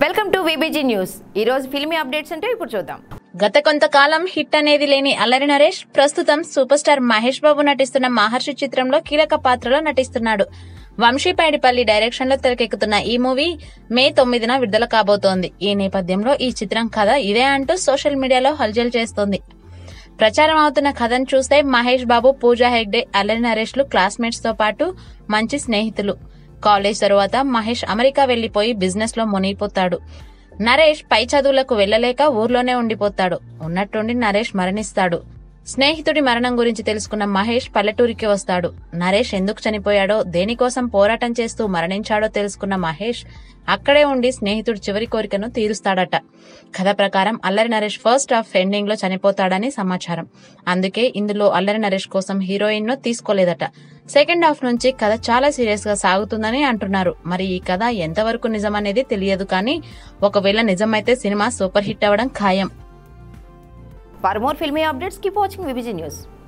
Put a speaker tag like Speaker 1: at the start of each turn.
Speaker 1: Welcome to VBG news. ఈ రోజు filmy updates అంటే ఇప్పుడు చూద్దాం.
Speaker 2: గత కొంతకాలం హిట్ అనేది లేని అల్లరి నరేష్ ప్రస్తుతం సూపర్ స్టార్ మహేష్ బాబు నటిస్తున్న మహర్షి చిత్రంలో కీలక పాత్రలో నటిస్తున్నాడు. వంశీ పైడిపల్లి డైరెక్షన్ లో తెరకెక్కుతున్న ఈ మూవీ మే 9న విడుదల కాబోతోంది. ఈ నేపథ్యంలో ఈ చిత్రం కథ ఇదే అంటూ సోషల్ మీడియాలో హల్చల్ చేస్తోంది. ప్రచారం అవుతున్న కథను చూస్తే మహేష్ బాబు, పూజా హెగ్డే, అల్లరి నరేష్ లు క్లాస్మేట్స్ తో పాటు మంచి స్నేహితులు. కాలేజ్ తరువాత మహేష్ అమెరికా వెళ్లిపోయి బిజినెస్ లో మునిగిపోతాడు. నరేష్ పై చదువులకు వెళ్లలేక ఊర్లోనే ఉండిపోతాడు. ఉన్నట్టుండి నరేష్ మరణిస్తాడు. స్నేహితుడి మరణం గురించి తెలుసుకున్న మహేష్ పల్లెటూరికి వస్తాడు. నరేష్ ఎందుకు చనిపోయాడో, దేనికోసం పోరాటం చేస్తూ మరణించాడో తెలుసుకున్న మహేష్ అక్కడే ఉండి స్నేహితుడి చివరి కోరికను తీరుస్తాడట. కథ ప్రకారం Allari Naresh first half ending లో చనిపోతాడని సమాచారం. అందుకే ఇందులో అల్లరి నరేష్ కోసం హీరోయిన్ ను తీసుకోలేదట. సెకండ్ హాఫ్ నుంచి కథ చాలా సీరియస్ గా సాగుతుందని అంటున్నారు. మరి ఈ కథ ఎంతవరకు నిజమనేది తెలియదు, కానీ ఒకవేళ నిజమైతే సినిమా సూపర్ హిట్ అవ్వడం ఖాయం.
Speaker 1: For more filmy updates, keep watching VBG News.